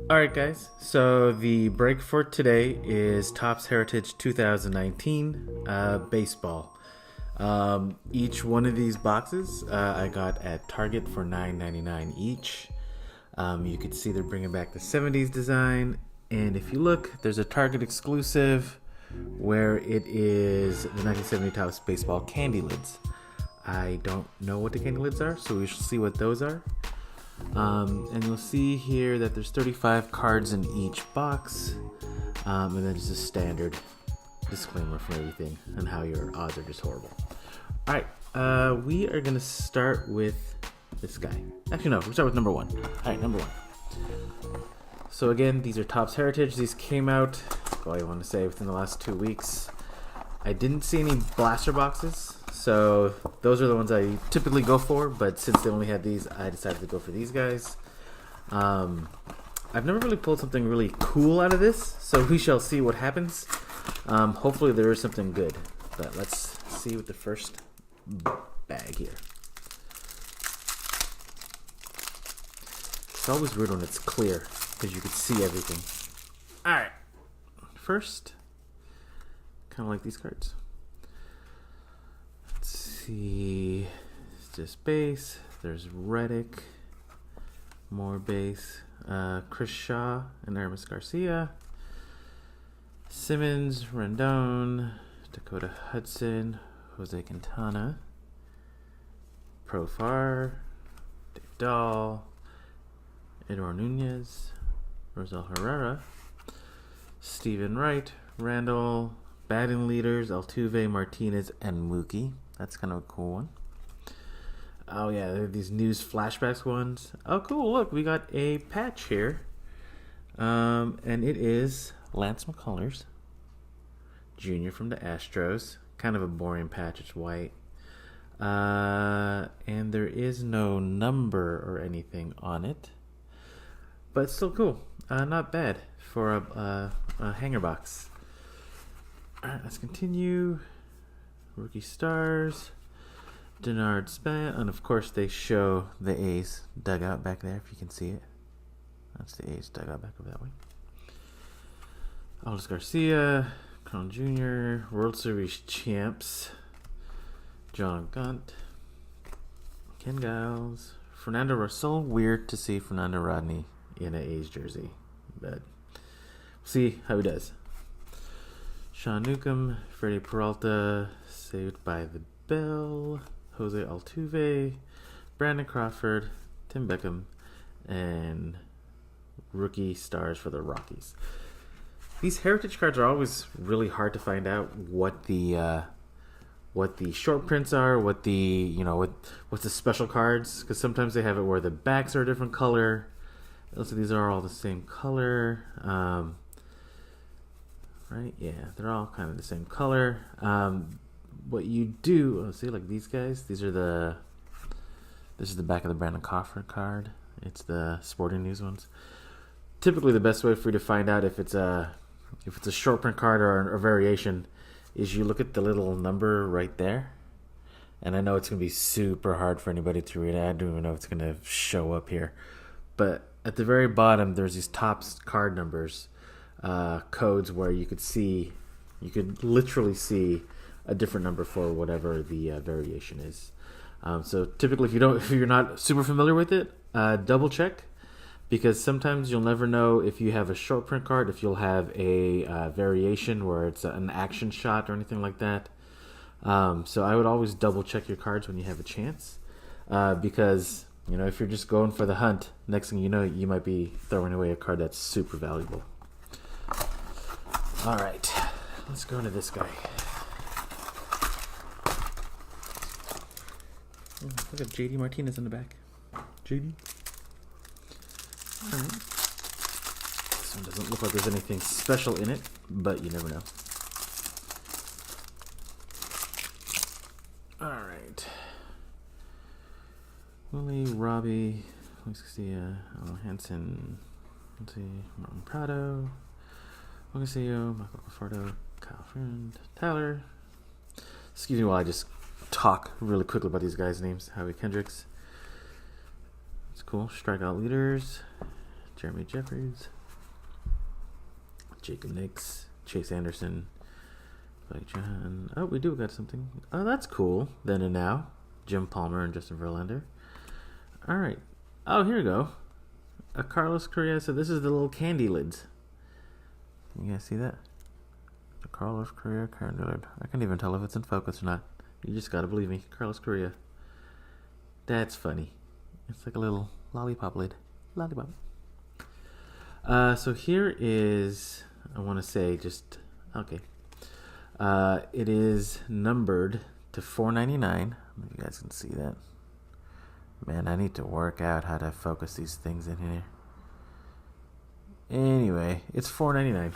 Alright, guys, so the break for today is Topps Heritage 2019 baseball. Each one of these boxes I got at Target for $9.99 each. You can see they're bringing back the 70s design, and if you look, there's a Target exclusive where it is the 1970 Topps baseball candy lids. I don't know what the candy lids are, so we shall see what those are. And you'll see here that there's 35 cards in each box, and then just a standard disclaimer for everything and how your odds are just horrible. Alright, we are going to start with this guy. Actually, no, we'll start with number one. Alright, number one. So again, these are Topps Heritage. These came out, I want to say, within the last 2 weeks. I didn't see any blaster boxes, so those are the ones I typically go for, but since they only had these, I decided to go for these guys. I've never really pulled something really cool out of this, so we shall see what happens. Hopefully there is something good, but let's see with the first bag here. It's always weird when it's clear, because you can see everything. Alright, first, kind of like these cards. Let's see, it's just base. There's Reddick, more base. Chris Shaw and Aramis Garcia. Simmons, Rendon, Dakota Hudson, Jose Quintana, Profar, Dave Dahl, Edouard Nunez, Rosel Herrera, Stephen Wright, Randall, batting leaders, Altuve, Martinez, and Mookie. That's kind of a cool one. Oh yeah, there are these news flashbacks ones. Oh cool, look, we got a patch here. And it is Lance McCullers Jr. from the Astros. Kind of a boring patch, it's white. And there is no number or anything on it. But it's still cool. Not bad for a hanger box. Alright, let's continue. Rookie stars. Denard Span, and of course they show the A's dugout back there, if you can see it. That's the A's dugout back over that way. Aldis Garcia, Carl Jr., World Series champs, John Gunt, Ken Giles, Fernando Russell. Weird to see Fernando Rodney in an A's jersey, but we'll see how he does. Sean Newcomb, Freddie Peralta, Saved by the Bell, Jose Altuve, Brandon Crawford, Tim Beckham, and rookie stars for the Rockies. These heritage cards are always really hard to find out what the short prints are, what's the special cards, because sometimes they have it where the backs are a different color. Also, these are all the same color. Right? Yeah, they're all kind of the same color. What you do, see, like these guys, this is the back of the Brandon Crawford card. It's the Sporting News ones. Typically, the best way for you to find out if it's a short print card or a variation is you look at the little number right there. And I know it's going to be super hard for anybody to read. I don't even know if it's going to show up here. But at the very bottom, there's these Topps card numbers, codes where you could literally see a different number for whatever the variation is. So typically, if you're not super familiar with it, double check, because sometimes you'll never know if you have a short print card, if you'll have a variation where it's an action shot or anything like that. So I would always double check your cards when you have a chance, because if you're just going for the hunt, next thing you know, you might be throwing away a card that's super valuable. All right, let's go into this guy. Oh, look at JD Martinez in the back. JD. Alright. This one doesn't look like there's anything special in it, but you never know. Alright. Willie, Robbie, Luis Casilla, Hansen, let's see, Martin Prado, Ocasillo, Michael Conforto, Kyle Friend, Tyler. Excuse me while I just talk really quickly about these guys' names. Howie Kendricks. It's cool. Strikeout leaders. Jeremy Jeffries, Jacob Nix, Chase Anderson, Blake John. Oh, we do got something. Oh, that's cool. Then and now, Jim Palmer and Justin Verlander. All right. Oh, here we go. A Carlos Correa. So this is the little candy lids. You guys see that? The Carlos Correa candy lid. I can't even tell if it's in focus or not. You just gotta believe me. Carlos Correa. That's funny. It's like a little lollipop lid. Lollipop. So here is, I want to say just, okay. It is numbered to $4.99. You guys can see that. Man, I need to work out how to focus these things in here. Anyway, it's $4.99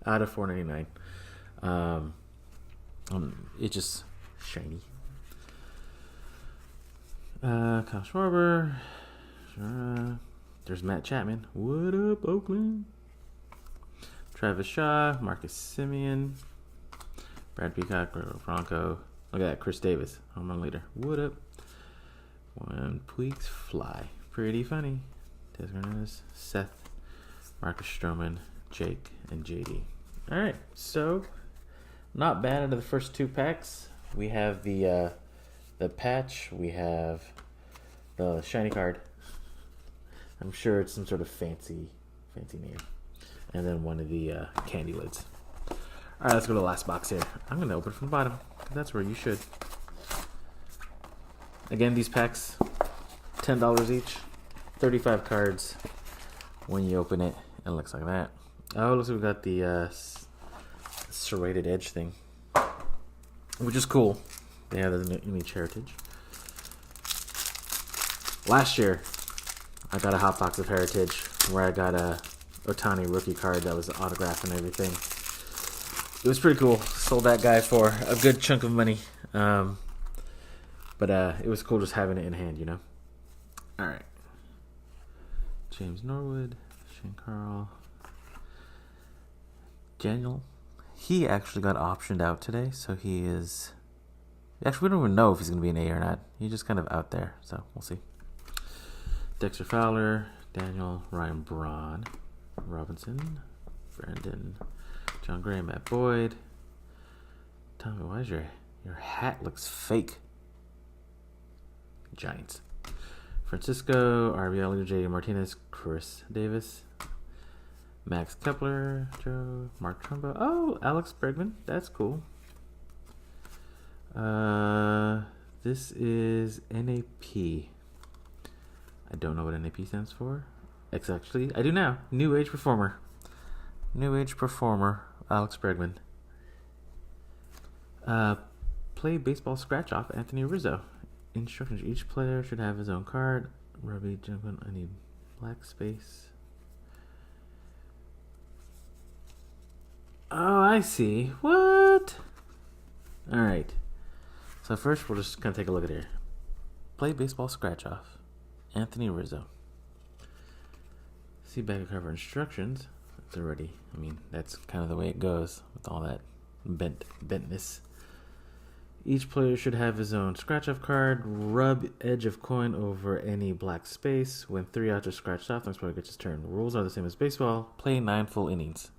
out of $4.99. It's just shiny. Kyle Schwarber. There's Matt Chapman. What up, Oakland? Travis Shaw, Marcus Semien, Brad Peacock, Franco. Look at that, Chris Davis, home run leader. What up? When Puigs fly. Pretty funny. Tez Hernandez, Seth, Marcus Stroman, Jake, and JD. All right, so not bad out of the first two packs. We have the patch. We have the shiny card. I'm sure it's some sort of fancy name. And then one of the candy lids. All right, let's go to the last box here. I'm going to open it from the bottom. That's where you should. Again, these packs, $10 each. 35 cards. When you open it, it looks like that. Oh, looks like we got the serrated edge thing, which is cool. They have the image heritage. Last year, I got a hot box of Heritage where I got a Ohtani rookie card that was autographed and everything. It was pretty cool. Sold that guy for a good chunk of money. But it was cool just having it in hand, you know. All right. James Norwood, Shane Carl, Daniel. He actually got optioned out today, so he is. Actually, we don't even know if he's going to be an A or not. He's just kind of out there, so we'll see. Dexter Fowler, Daniel, Ryan Braun, Robinson, Brandon, John Gray, Matt Boyd. Tommy, why is your hat looks fake? Giants. Francisco, RBL, J.D. Martinez, Chris Davis, Max Kepler, Joe, Mark Trumbo. Oh, Alex Bregman. That's cool. This is NAP. I don't know what NAP stands for. Actually, I do now. New Age Performer. New Age Performer, Alex Bregman. Play baseball scratch off, Anthony Rizzo. Instructions: each player should have his own card. Robbie Jumpin, I need black space. Oh, I see. What? Alright. So first we'll just kind of take a look at here. Play baseball scratch off, Anthony Rizzo. See back of cover instructions. It's already, I mean, that's kind of the way it goes with all that bentness. Each player should have his own scratch-off card. Rub edge of coin over any black space. When 3 outs are scratched off, the next player gets his turn. The rules are the same as baseball. Play 9 full innings.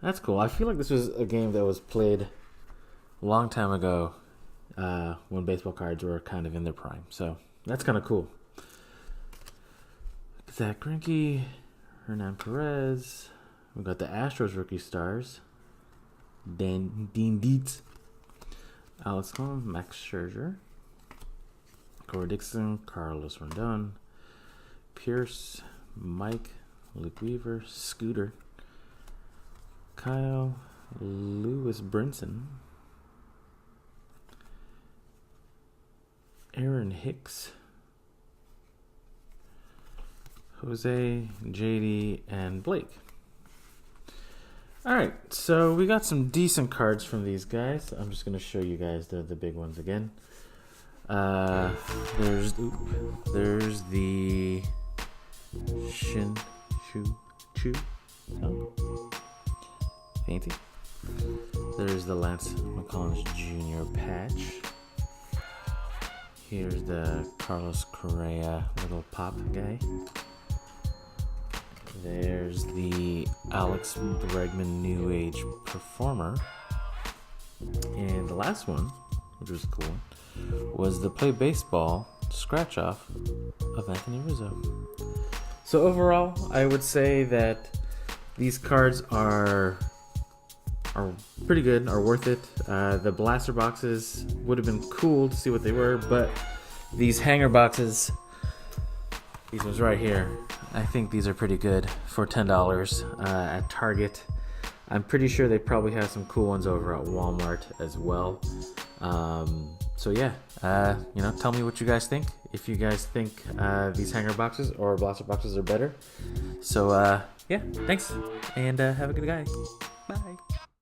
That's cool. I feel like this was a game that was played a long time ago when baseball cards were kind of in their prime. So that's kind of cool. Zach Greinke, Hernan Perez. We got the Astros rookie stars. Dean Dietz. Alex Holmes, Max Scherzer, Corey Dixon, Carlos Rondon, Pierce, Mike, Luke Weaver, Scooter, Kyle, Lewis Brinson, Aaron Hicks, Jose, JD, and Blake. Alright, so we got some decent cards from these guys. I'm just going to show you guys the big ones again. There's the Shin Chu. Oh. Fancy. There's the Lance McCullers Jr. patch. Here's the Carlos Correa little pop guy. There's the Alex Bregman New Age Performer. And the last one, which was cool, was the Play Baseball scratch off of Anthony Rizzo. So overall, I would say that these cards are pretty good, are worth it. The blaster boxes would have been cool to see what they were, but these hanger boxes, these ones right here, I think these are pretty good for $10 at Target. I'm pretty sure they probably have some cool ones over at Walmart as well. So yeah, tell me what you guys think. If you guys think these hanger boxes or blaster boxes are better. So yeah, thanks, and have a good guy. Bye.